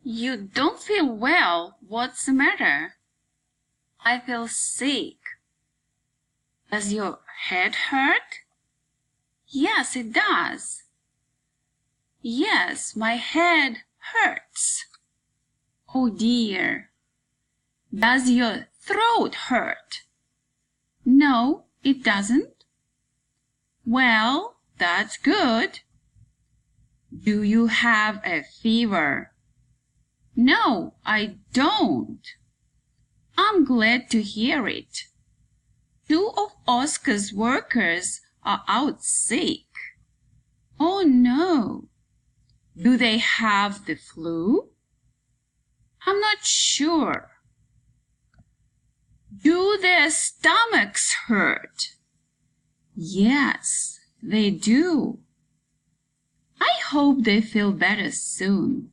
You don't feel well. What's the matter? I feel sick. Does your head hurt? Yes, it does. Yes, my head hurts. Oh dear. Does your throat hurt? No, it doesn't. Well, that's good. Do you have a fever? No, I don't. I'm glad to hear it. 2 of Oscar's workers are out sick. Oh no. Do they have the flu? I'm not sure. Do their stomachs hurt? Yes, they do. I hope they feel better soon.